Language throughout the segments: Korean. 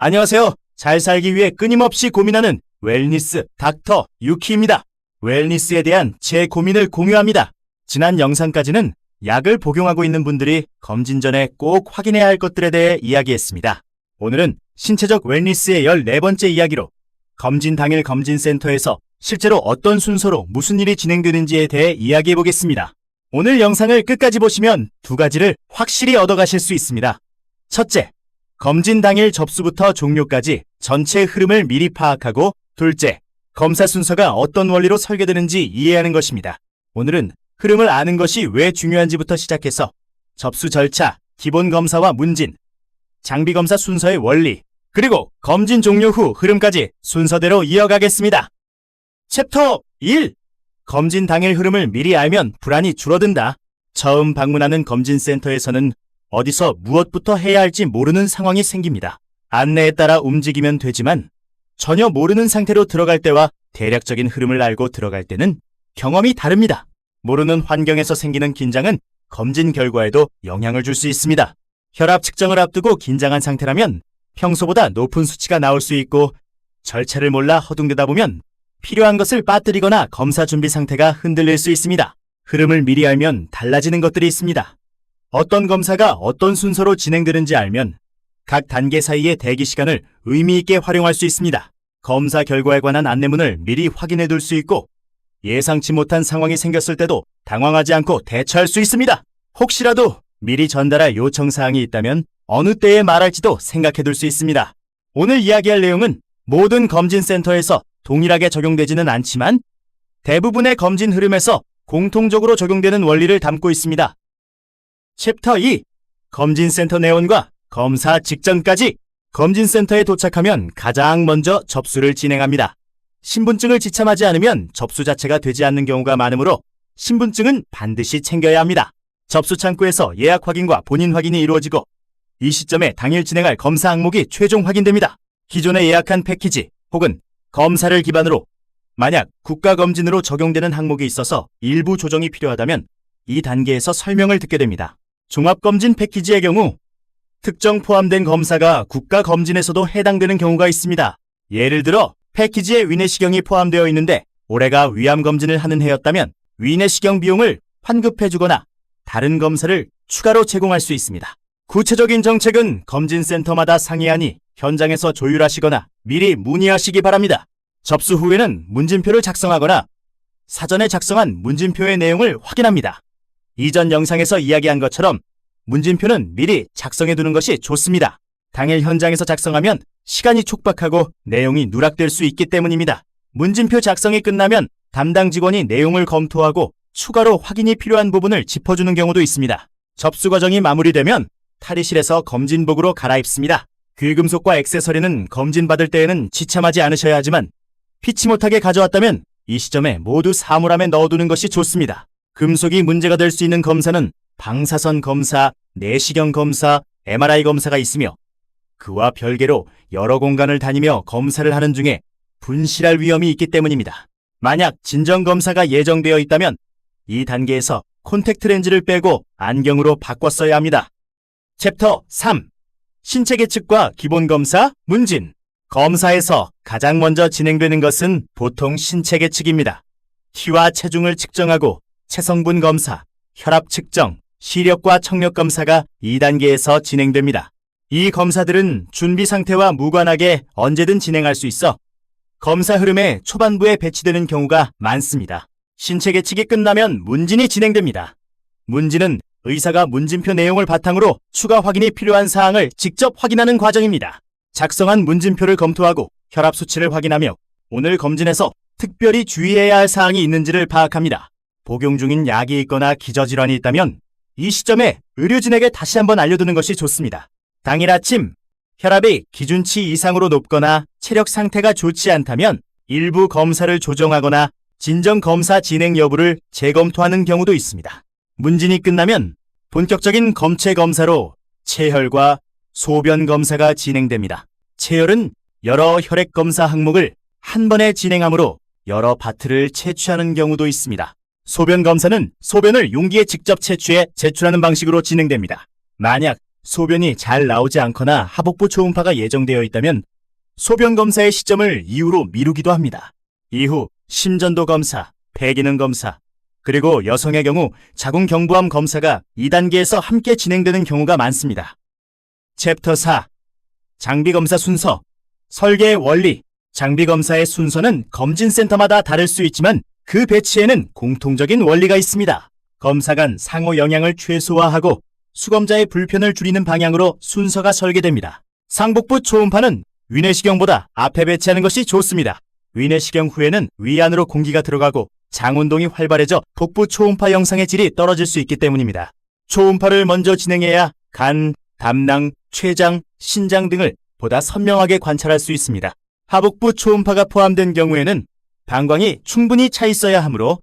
안녕하세요. 잘 살기 위해 끊임없이 고민하는 웰니스 닥터 유키입니다. 웰니스에 대한 제 고민을 공유합니다. 지난 영상까지는 약을 복용하고 있는 분들이 검진 전에 꼭 확인해야 할 것들에 대해 이야기했습니다. 오늘은 신체적 웰니스의 14번째 이야기로 검진 당일 검진센터에서 실제로 어떤 순서로 무슨 일이 진행되는지에 대해 이야기해 보겠습니다. 오늘 영상을 끝까지 보시면 두 가지를 확실히 얻어가실 수 있습니다. 첫째, 검진 당일 접수부터 종료까지 전체 흐름을 미리 파악하고, 둘째, 검사 순서가 어떤 원리로 설계되는지 이해하는 것입니다. 오늘은 흐름을 아는 것이 왜 중요한지부터 시작해서 접수 절차, 기본 검사와 문진, 장비 검사 순서의 원리, 그리고 검진 종료 후 흐름까지 순서대로 이어가겠습니다. 챕터 1. 검진 당일 흐름을 미리 알면 불안이 줄어든다. 처음 방문하는 검진센터에서는 어디서 무엇부터 해야 할지 모르는 상황이 생깁니다. 안내에 따라 움직이면 되지만 전혀 모르는 상태로 들어갈 때와 대략적인 흐름을 알고 들어갈 때는 경험이 다릅니다. 모르는 환경에서 생기는 긴장은 검진 결과에도 영향을 줄 수 있습니다. 혈압 측정을 앞두고 긴장한 상태라면 평소보다 높은 수치가 나올 수 있고, 절차를 몰라 허둥대다 보면 필요한 것을 빠뜨리거나 검사 준비 상태가 흔들릴 수 있습니다. 흐름을 미리 알면 달라지는 것들이 있습니다. 어떤 검사가 어떤 순서로 진행되는지 알면 각 단계 사이의 대기 시간을 의미 있게 활용할 수 있습니다. 검사 결과에 관한 안내문을 미리 확인해 둘 수 있고, 예상치 못한 상황이 생겼을 때도 당황하지 않고 대처할 수 있습니다. 혹시라도 미리 전달할 요청사항이 있다면 어느 때에 말할지도 생각해 둘 수 있습니다. 오늘 이야기할 내용은 모든 검진센터에서 동일하게 적용되지는 않지만 대부분의 검진 흐름에서 공통적으로 적용되는 원리를 담고 있습니다. 챕터 2. 검진센터 내원과 검사 직전까지. 검진센터에 도착하면 가장 먼저 접수를 진행합니다. 신분증을 지참하지 않으면 접수 자체가 되지 않는 경우가 많으므로 신분증은 반드시 챙겨야 합니다. 접수 창구에서 예약 확인과 본인 확인이 이루어지고, 이 시점에 당일 진행할 검사 항목이 최종 확인됩니다. 기존에 예약한 패키지 혹은 검사를 기반으로 만약 국가검진으로 적용되는 항목이 있어서 일부 조정이 필요하다면 이 단계에서 설명을 듣게 됩니다. 종합검진 패키지의 경우 특정 포함된 검사가 국가검진에서도 해당되는 경우가 있습니다. 예를 들어 패키지에 위내시경이 포함되어 있는데 올해가 위암검진을 하는 해였다면 위내시경 비용을 환급해주거나 다른 검사를 추가로 제공할 수 있습니다. 구체적인 정책은 검진센터마다 상이하니 현장에서 조율하시거나 미리 문의하시기 바랍니다. 접수 후에는 문진표를 작성하거나 사전에 작성한 문진표의 내용을 확인합니다. 이전 영상에서 이야기한 것처럼 문진표는 미리 작성해 두는 것이 좋습니다. 당일 현장에서 작성하면 시간이 촉박하고 내용이 누락될 수 있기 때문입니다. 문진표 작성이 끝나면 담당 직원이 내용을 검토하고 추가로 확인이 필요한 부분을 짚어주는 경우도 있습니다. 접수 과정이 마무리되면 탈의실에서 검진복으로 갈아입습니다. 귀금속과 액세서리는 검진받을 때에는 지참하지 않으셔야 하지만 피치 못하게 가져왔다면 이 시점에 모두 사물함에 넣어두는 것이 좋습니다. 금속이 문제가 될 수 있는 검사는 방사선 검사, 내시경 검사, MRI 검사가 있으며, 그와 별개로 여러 공간을 다니며 검사를 하는 중에 분실할 위험이 있기 때문입니다. 만약 진정검사가 예정되어 있다면 이 단계에서 콘택트 렌즈를 빼고 안경으로 바꿔 써야 합니다. 챕터 3. 신체 계측과 기본검사, 문진. 검사에서 가장 먼저 진행되는 것은 보통 신체 계측입니다. 키와 체중을 측정하고 체성분 검사, 혈압 측정, 시력과 청력 검사가 2단계에서 진행됩니다. 이 검사들은 준비 상태와 무관하게 언제든 진행할 수 있어 검사 흐름의 초반부에 배치되는 경우가 많습니다. 신체 계측이 끝나면 문진이 진행됩니다. 문진은 의사가 문진표 내용을 바탕으로 추가 확인이 필요한 사항을 직접 확인하는 과정입니다. 작성한 문진표를 검토하고 혈압 수치를 확인하며 오늘 검진에서 특별히 주의해야 할 사항이 있는지를 파악합니다. 복용 중인 약이 있거나 기저질환이 있다면 이 시점에 의료진에게 다시 한번 알려두는 것이 좋습니다. 당일 아침 혈압이 기준치 이상으로 높거나 체력 상태가 좋지 않다면 일부 검사를 조정하거나 진정검사 진행 여부를 재검토하는 경우도 있습니다. 문진이 끝나면 본격적인 검체 검사로 체혈과 소변 검사가 진행됩니다. 체혈은 여러 혈액 검사 항목을 한 번에 진행하므로 여러 바트를 채취하는 경우도 있습니다. 소변 검사는 소변을 용기에 직접 채취해 제출하는 방식으로 진행됩니다. 만약 소변이 잘 나오지 않거나 하복부 초음파가 예정되어 있다면 소변 검사의 시점을 이후로 미루기도 합니다. 이후 심전도 검사, 폐기능 검사, 그리고 여성의 경우 자궁 경부암 검사가 2단계에서 함께 진행되는 경우가 많습니다. 챕터 4. 장비 검사 순서, 설계의 원리. 장비 검사의 순서는 검진센터마다 다를 수 있지만 그 배치에는 공통적인 원리가 있습니다. 검사 간 상호 영향을 최소화하고 수검자의 불편을 줄이는 방향으로 순서가 설계됩니다. 상복부 초음파는 위내시경보다 앞에 배치하는 것이 좋습니다. 위내시경 후에는 위안으로 공기가 들어가고 장운동이 활발해져 복부 초음파 영상의 질이 떨어질 수 있기 때문입니다. 초음파를 먼저 진행해야 간, 담낭, 췌장, 신장 등을 보다 선명하게 관찰할 수 있습니다. 하복부 초음파가 포함된 경우에는 방광이 충분히 차 있어야 하므로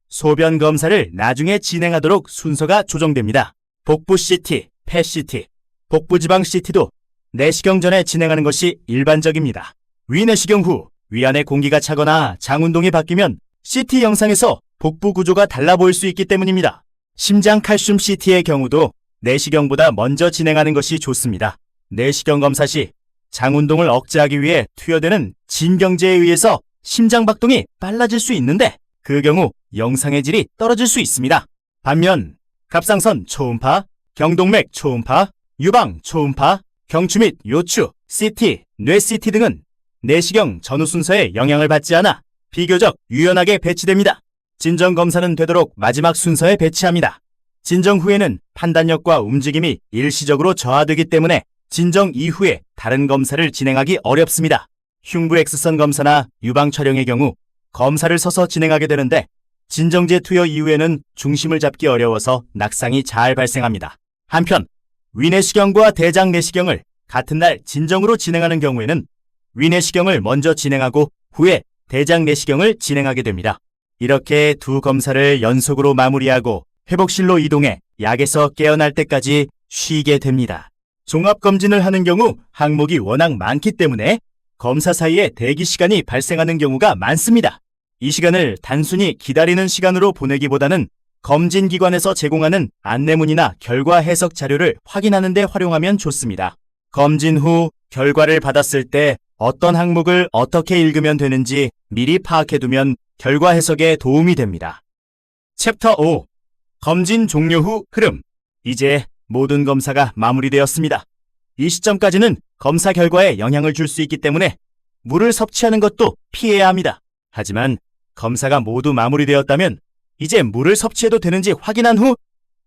소변 검사를 나중에 진행하도록 순서가 조정됩니다. 복부 CT, 폐 CT, 복부지방 CT도 내시경 전에 진행하는 것이 일반적입니다. 위내시경 후 위안에 공기가 차거나 장운동이 바뀌면 CT 영상에서 복부 구조가 달라 보일 수 있기 때문입니다. 심장 칼슘 CT의 경우도 내시경보다 먼저 진행하는 것이 좋습니다. 내시경 검사 시 장운동을 억제하기 위해 투여되는 진경제에 의해서 심장 박동이 빨라질 수 있는데 그 경우 영상의 질이 떨어질 수 있습니다. 반면 갑상선 초음파, 경동맥 초음파, 유방 초음파, 경추 및 요추, CT, 뇌 CT 등은 내시경 전후 순서에 영향을 받지 않아 비교적 유연하게 배치됩니다. 진정 검사는 되도록 마지막 순서에 배치합니다. 진정 후에는 판단력과 움직임이 일시적으로 저하되기 때문에 진정 이후에 다른 검사를 진행하기 어렵습니다. 흉부 X선 검사나 유방 촬영의 경우 검사를 서서 진행하게 되는데 진정제 투여 이후에는 중심을 잡기 어려워서 낙상이 잘 발생합니다. 한편 위내시경과 대장 내시경을 같은 날 진정으로 진행하는 경우에는 위내시경을 먼저 진행하고 후에 대장 내시경을 진행하게 됩니다. 이렇게 두 검사를 연속으로 마무리하고 회복실로 이동해 약에서 깨어날 때까지 쉬게 됩니다. 종합검진을 하는 경우 항목이 워낙 많기 때문에 검사 사이에 대기 시간이 발생하는 경우가 많습니다. 이 시간을 단순히 기다리는 시간으로 보내기보다는 검진기관에서 제공하는 안내문이나 결과 해석 자료를 확인하는 데 활용하면 좋습니다. 검진 후 결과를 받았을 때 어떤 항목을 어떻게 읽으면 되는지 미리 파악해두면 결과 해석에 도움이 됩니다. 챕터 5. 검진 종료 후 흐름. 이제 모든 검사가 마무리되었습니다. 이 시점까지는 검사 결과에 영향을 줄 수 있기 때문에 물을 섭취하는 것도 피해야 합니다. 하지만 검사가 모두 마무리되었다면 이제 물을 섭취해도 되는지 확인한 후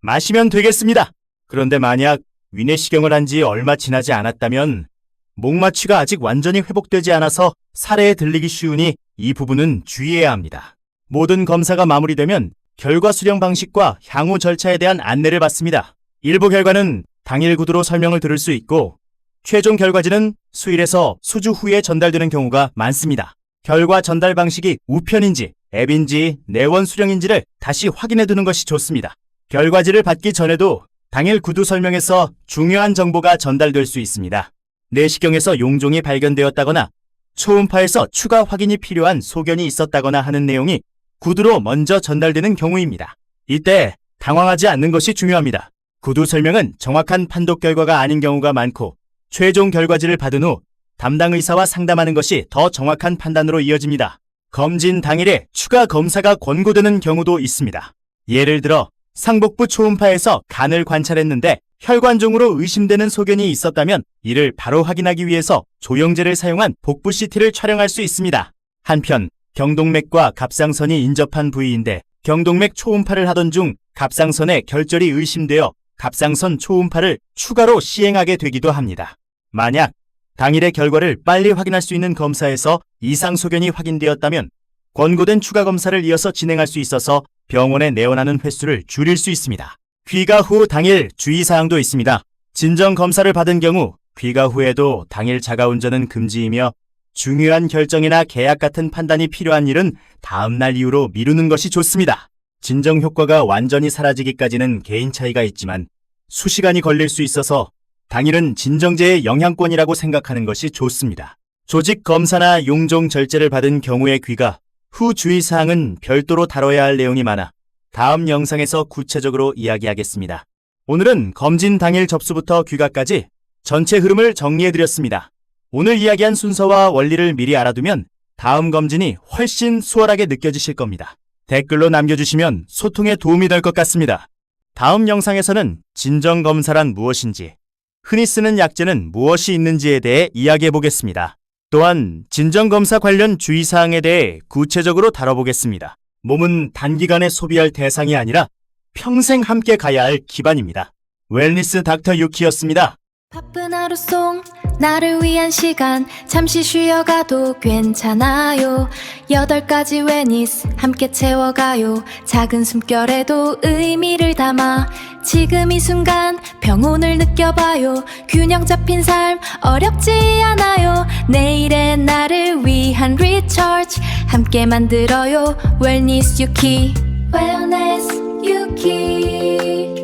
마시면 되겠습니다. 그런데 만약 위내시경을 한 지 얼마 지나지 않았다면 목마취가 아직 완전히 회복되지 않아서 사례에 들리기 쉬우니 이 부분은 주의해야 합니다. 모든 검사가 마무리되면 결과 수령 방식과 향후 절차에 대한 안내를 받습니다. 일부 결과는 당일 구두로 설명을 들을 수 있고 최종 결과지는 수일에서 수주 후에 전달되는 경우가 많습니다. 결과 전달 방식이 우편인지 앱인지 내원 수령인지를 다시 확인해 두는 것이 좋습니다. 결과지를 받기 전에도 당일 구두 설명에서 중요한 정보가 전달될 수 있습니다. 내시경에서 용종이 발견되었다거나 초음파에서 추가 확인이 필요한 소견이 있었다거나 하는 내용이 구두로 먼저 전달되는 경우입니다. 이때 당황하지 않는 것이 중요합니다. 구두 설명은 정확한 판독 결과가 아닌 경우가 많고 최종 결과지를 받은 후 담당 의사와 상담하는 것이 더 정확한 판단으로 이어집니다. 검진 당일에 추가 검사가 권고되는 경우도 있습니다. 예를 들어 상복부 초음파에서 간을 관찰했는데 혈관종으로 의심되는 소견이 있었다면 이를 바로 확인하기 위해서 조영제를 사용한 복부 CT를 촬영할 수 있습니다. 한편 경동맥과 갑상선이 인접한 부위인데 경동맥 초음파를 하던 중 갑상선에 결절이 의심되어 갑상선 초음파를 추가로 시행하게 되기도 합니다. 만약 당일의 결과를 빨리 확인할 수 있는 검사에서 이상 소견이 확인되었다면 권고된 추가 검사를 이어서 진행할 수 있어서 병원에 내원하는 횟수를 줄일 수 있습니다. 귀가 후 당일 주의사항도 있습니다. 진정 검사를 받은 경우 귀가 후에도 당일 자가운전은 금지이며 중요한 결정이나 계약 같은 판단이 필요한 일은 다음날 이후로 미루는 것이 좋습니다. 진정 효과가 완전히 사라지기까지는 개인 차이가 있지만 수시간이 걸릴 수 있어서 당일은 진정제의 영향권이라고 생각하는 것이 좋습니다. 조직 검사나 용종 절제를 받은 경우의 귀가 후 주의사항은 별도로 다뤄야 할 내용이 많아 다음 영상에서 구체적으로 이야기하겠습니다. 오늘은 검진 당일 접수부터 귀가까지 전체 흐름을 정리해드렸습니다. 오늘 이야기한 순서와 원리를 미리 알아두면 다음 검진이 훨씬 수월하게 느껴지실 겁니다. 댓글로 남겨주시면 소통에 도움이 될 것 같습니다. 다음 영상에서는 진정검사란 무엇인지, 흔히 쓰는 약제는 무엇이 있는지에 대해 이야기해 보겠습니다. 또한 진정검사 관련 주의사항에 대해 구체적으로 다뤄보겠습니다. 몸은 단기간에 소비할 대상이 아니라 평생 함께 가야 할 기반입니다. 웰니스 닥터 유키였습니다. 바쁜 하루 속 나를 위한 시간 잠시 쉬어가도 괜찮아요. 8가지 웰니스 함께 채워가요. 작은 숨결에도 의미를 담아 지금 이 순간 평온을 느껴봐요. 균형 잡힌 삶 어렵지 않아요. 내일의 나를 위한 리처치 함께 만들어요. 웰니스 유키 Wellness 유키